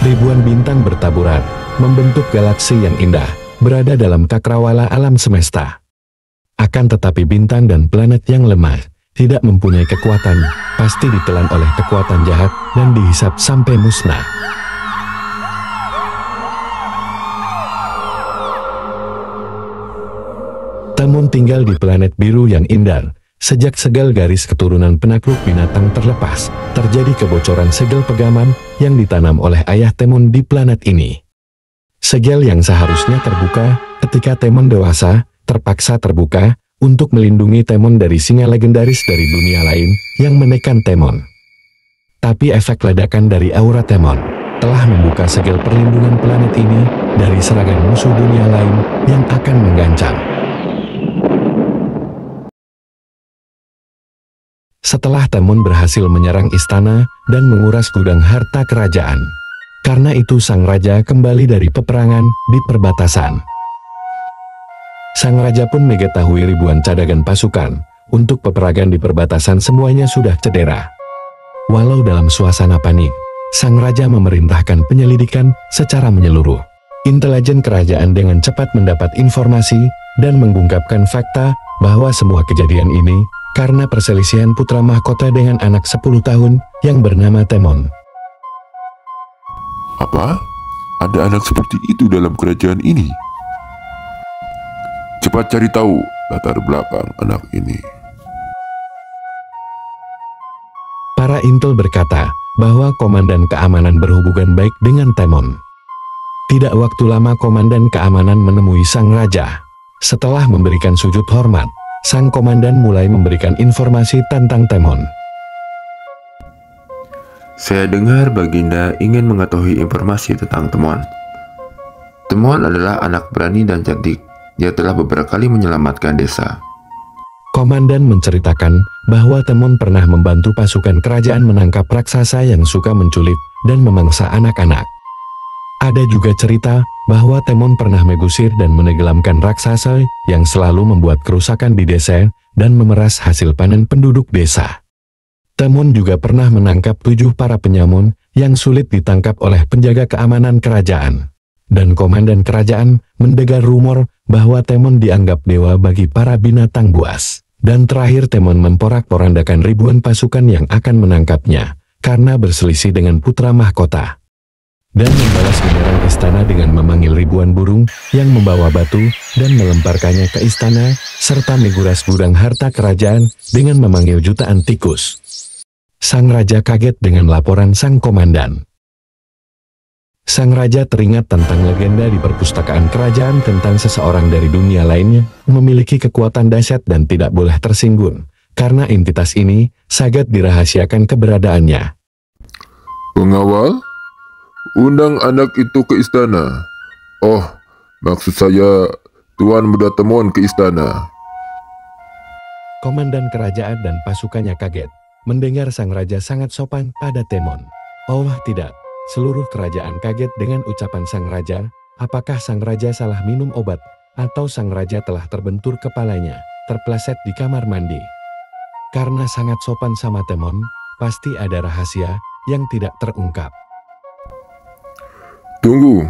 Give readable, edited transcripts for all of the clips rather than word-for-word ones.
Ribuan bintang bertaburan, membentuk galaksi yang indah, berada dalam cakrawala alam semesta. Akan tetapi bintang dan planet yang lemah, tidak mempunyai kekuatan, pasti ditelan oleh kekuatan jahat dan dihisap sampai musnah. Temon tinggal di planet biru yang indah. Sejak segel garis keturunan penakluk binatang terlepas, terjadi kebocoran segel pegaman yang ditanam oleh ayah Temon di planet ini. Segel yang seharusnya terbuka ketika Temon dewasa, terpaksa terbuka untuk melindungi Temon dari singa legendaris dari dunia lain yang menekan Temon. Tapi efek ledakan dari aura Temon telah membuka segel perlindungan planet ini dari serangan musuh dunia lain yang akan mengancam. Setelah Temon berhasil menyerang istana dan menguras gudang harta kerajaan. Karena itu sang raja kembali dari peperangan di perbatasan. Sang raja pun mengetahui ribuan cadangan pasukan untuk peperangan di perbatasan semuanya sudah cedera. Walau dalam suasana panik, sang raja memerintahkan penyelidikan secara menyeluruh. Intelijen kerajaan dengan cepat mendapat informasi dan mengungkapkan fakta bahwa semua kejadian ini karena perselisihan putra mahkota dengan anak 10 tahun yang bernama Temon. Apa? Ada anak seperti itu dalam kerajaan ini? Cepat cari tahu latar belakang anak ini. Para intel berkata bahwa komandan keamanan berhubungan baik dengan Temon. Tidak waktu lama komandan keamanan menemui sang raja. Setelah memberikan sujud hormat, sang komandan mulai memberikan informasi tentang Temon. Saya dengar Baginda ingin mengetahui informasi tentang Temon. Temon adalah anak berani dan cerdik. Dia telah beberapa kali menyelamatkan desa. Komandan menceritakan bahwa Temon pernah membantu pasukan kerajaan menangkap raksasa yang suka menculik dan memangsa anak-anak. Ada juga cerita bahwa Temon pernah mengusir dan menenggelamkan raksasa yang selalu membuat kerusakan di desa dan memeras hasil panen penduduk desa. Temon juga pernah menangkap 7 para penyamun yang sulit ditangkap oleh penjaga keamanan kerajaan. Dan komandan kerajaan mendengar rumor bahwa Temon dianggap dewa bagi para binatang buas. Dan terakhir Temon memporak-porandakan ribuan pasukan yang akan menangkapnya karena berselisih dengan putra mahkota. Dan membalas menyerang istana dengan memanggil ribuan burung yang membawa batu dan melemparkannya ke istana, serta menguras gudang harta kerajaan dengan memanggil jutaan tikus. Sang raja kaget dengan laporan sang komandan. Sang raja teringat tentang legenda di perpustakaan kerajaan tentang seseorang dari dunia lainnya memiliki kekuatan dahsyat dan tidak boleh tersinggung, karena entitas ini sangat dirahasiakan keberadaannya. Pengawal? Undang anak itu ke istana. Oh, maksud saya Tuan Muda Temon ke istana. Komandan kerajaan dan pasukannya kaget mendengar sang raja sangat sopan pada Temon. Oh tidak, seluruh kerajaan kaget dengan ucapan sang raja. Apakah sang raja salah minum obat atau sang raja telah terbentur kepalanya, terpleset di kamar mandi? Karena sangat sopan sama Temon, pasti ada rahasia yang tidak terungkap. Tunggu,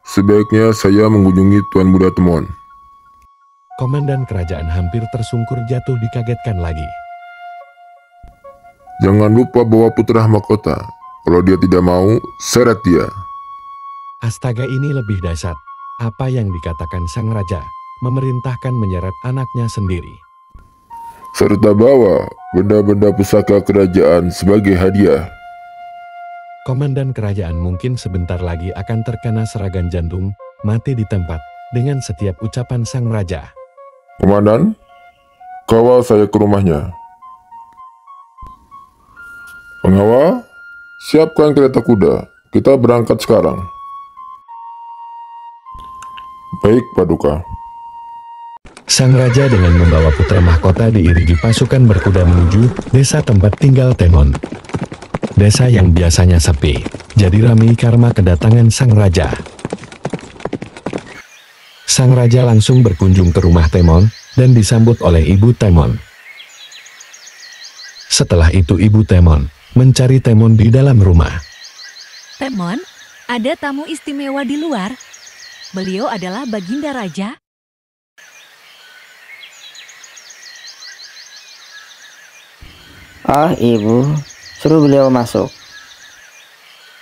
sebaiknya saya mengunjungi Tuan Muda Temon. Komandan kerajaan hampir tersungkur jatuh dikagetkan lagi. Jangan lupa bawa putra mahkota. Kalau dia tidak mau, seret dia. Astaga, ini lebih dahsyat. Apa yang dikatakan sang raja, memerintahkan menyeret anaknya sendiri. Serta bawa benda-benda pusaka kerajaan sebagai hadiah. Komandan kerajaan mungkin sebentar lagi akan terkena serangan jantung, mati di tempat, dengan setiap ucapan sang raja. Komandan, kawal saya ke rumahnya. Pengawal, siapkan kereta kuda. Kita berangkat sekarang. Baik, Paduka. Sang raja dengan membawa putra mahkota diiringi pasukan berkuda menuju desa tempat tinggal Temon. Desa yang biasanya sepi, jadi ramai karena kedatangan sang raja. Sang raja langsung berkunjung ke rumah Temon dan disambut oleh ibu Temon. Setelah itu ibu Temon mencari Temon di dalam rumah. Temon, Ada tamu istimewa di luar. Beliau adalah Baginda Raja. Ah, Ibu, suruh beliau masuk.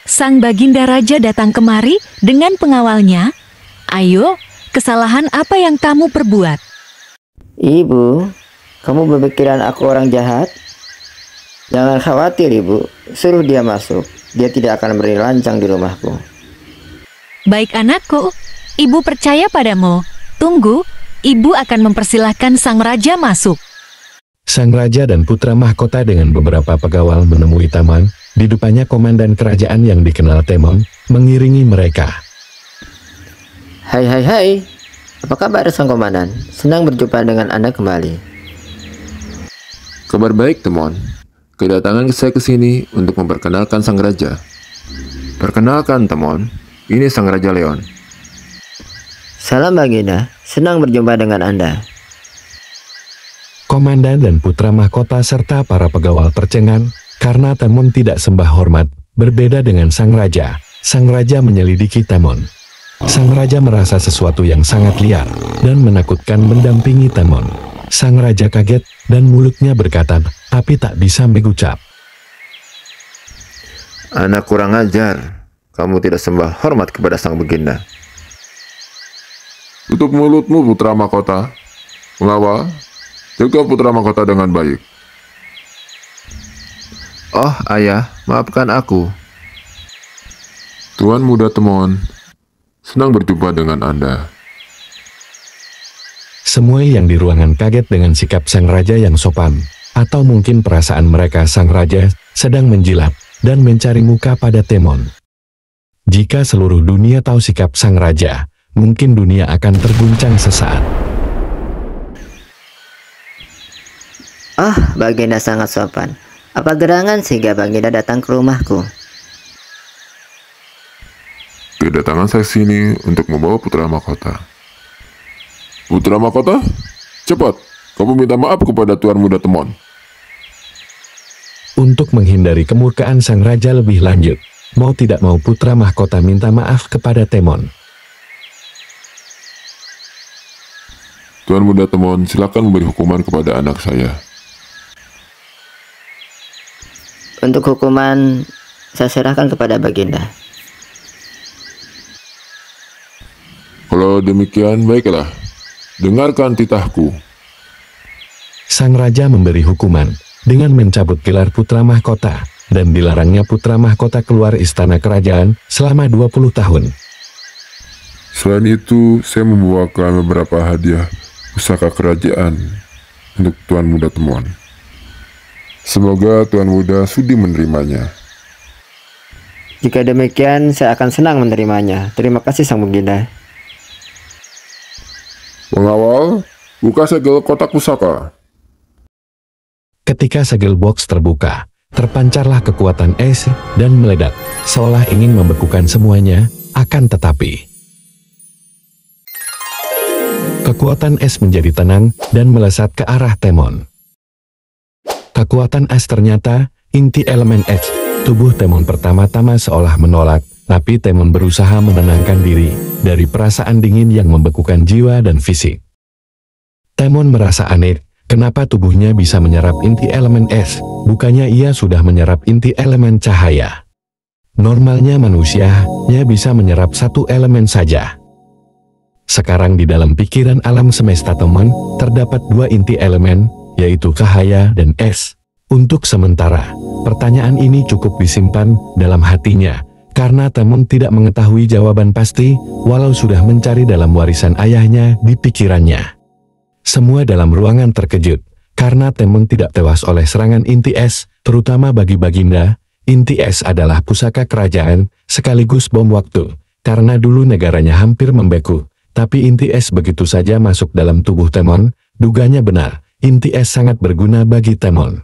Sang Baginda Raja datang kemari dengan pengawalnya. Ayo, kesalahan apa yang kamu perbuat? Ibu, kamu berpikiran aku orang jahat? Jangan khawatir, Ibu. Suruh dia masuk. Dia tidak akan beri lancang di rumahku. Baik anakku, ibu percaya padamu. Tunggu, ibu akan mempersilahkan sang raja masuk. Sang raja dan putra mahkota dengan beberapa pegawai menemui taman. Di depannya komandan kerajaan yang dikenal Temon mengiringi mereka. Hai, hai, hai. Apa kabar, Sang Komandan? Senang berjumpa dengan Anda kembali. Kabar baik, Temon. Kedatangan saya ke sini untuk memperkenalkan sang raja. Perkenalkan, Temon. Ini sang Raja Leon. Salam Baginda, senang berjumpa dengan Anda. Komandan dan putra mahkota serta para pegawai tercengang karena Temon tidak sembah hormat. Berbeda dengan sang raja menyelidiki Temon. Sang raja merasa sesuatu yang sangat liar dan menakutkan mendampingi Temon. Sang raja kaget dan mulutnya berkata, tapi tak bisa mengucap. Anak kurang ajar. Kamu tidak sembah hormat kepada sang Baginda. Tutup mulutmu, putra mahkota. Pengawal, jaga putra mahkota dengan baik. Oh, ayah, maafkan aku. Tuan Muda Temon, senang berjumpa dengan Anda. Semua yang di ruangan kaget dengan sikap sang raja yang sopan, atau mungkin perasaan mereka sang raja sedang menjilat dan mencari muka pada Temon. Jika seluruh dunia tahu sikap sang raja, mungkin dunia akan terguncang sesaat. Ah, Baginda sangat sopan. Apa gerangan sehingga Baginda datang ke rumahku? Kedatangan saya sini untuk membawa putra mahkota. Putra mahkota, cepat, kamu minta maaf kepada Tuan Muda Temon. Untuk menghindari kemurkaan sang raja lebih lanjut, mau tidak mau putra mahkota minta maaf kepada Temon. Tuan Muda Temon, silakan memberi hukuman kepada anak saya. Untuk hukuman, saya serahkan kepada Baginda. Kalau demikian, baiklah. Dengarkan titahku. Sang raja memberi hukuman dengan mencabut gelar putra mahkota dan dilarangnya putra mahkota keluar istana kerajaan selama 20 tahun. Selain itu, saya membawakan beberapa hadiah pusaka kerajaan untuk Tuan Muda Temon. Semoga Tuan Muda sudi menerimanya. Jika demikian, saya akan senang menerimanya. Terima kasih, Sang Baginda. Pengawal, buka segel kotak pusaka. Ketika segel box terbuka, terpancarlah kekuatan es dan meledak, seolah ingin membekukan semuanya, akan tetapi kekuatan es menjadi tenang dan melesat ke arah Temon. Kekuatan es ternyata inti elemen es. Tubuh Temon pertama-tama seolah menolak, tapi Temon berusaha menenangkan diri dari perasaan dingin yang membekukan jiwa dan fisik. Temon merasa aneh, kenapa tubuhnya bisa menyerap inti elemen es, bukannya ia sudah menyerap inti elemen cahaya. Normalnya manusia hanya bisa menyerap satu elemen saja. Sekarang di dalam pikiran alam semesta Temon, terdapat dua inti elemen, yaitu cahaya dan es. Untuk sementara, pertanyaan ini cukup disimpan dalam hatinya, karena Temon tidak mengetahui jawaban pasti, walau sudah mencari dalam warisan ayahnya di pikirannya. Semua dalam ruangan terkejut, karena Temon tidak tewas oleh serangan inti es, terutama bagi Baginda. Inti es adalah pusaka kerajaan, sekaligus bom waktu, karena dulu negaranya hampir membeku, tapi inti es begitu saja masuk dalam tubuh Temon. Duganya benar, inti es sangat berguna bagi Temon.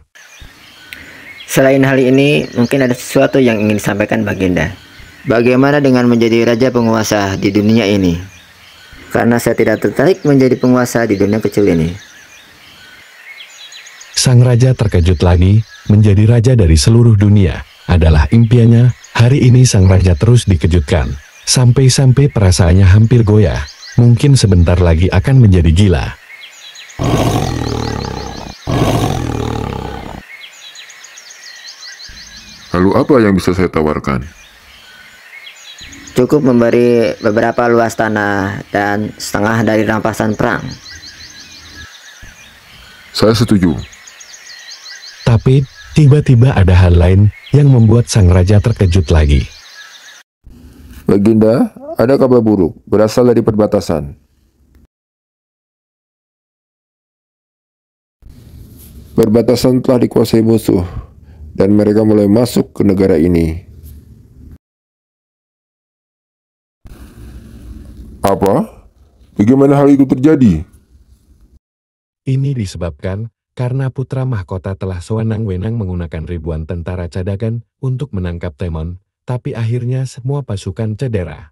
Selain hal ini, mungkin ada sesuatu yang ingin disampaikan Baginda. Bagaimana dengan menjadi raja penguasa di dunia ini? Karena saya tidak tertarik menjadi penguasa di dunia kecil ini. Sang raja terkejut lagi, menjadi raja dari seluruh dunia adalah impiannya, Hari ini sang raja terus dikejutkan, sampai-sampai perasaannya hampir goyah, mungkin sebentar lagi akan menjadi gila. Lalu apa yang bisa saya tawarkan? Cukup memberi beberapa luas tanah dan setengah dari rampasan perang. Saya setuju. Tapi, tiba-tiba ada hal lain yang membuat sang raja terkejut lagi. Baginda, ada kabar buruk berasal dari perbatasan. Perbatasan telah dikuasai musuh, dan mereka mulai masuk ke negara ini. Apa? Bagaimana hal itu terjadi? Ini disebabkan karena putra mahkota telah sewenang-wenang menggunakan ribuan tentara cadangan untuk menangkap Temon, tapi akhirnya semua pasukan cedera.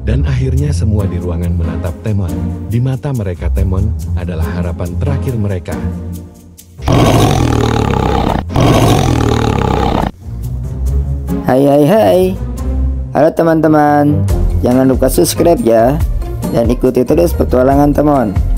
Dan akhirnya semua di ruangan menatap Temon. Di mata mereka Temon adalah harapan terakhir mereka. Hai. Halo teman-teman. Jangan lupa subscribe ya. Dan ikuti terus petualangan Temon.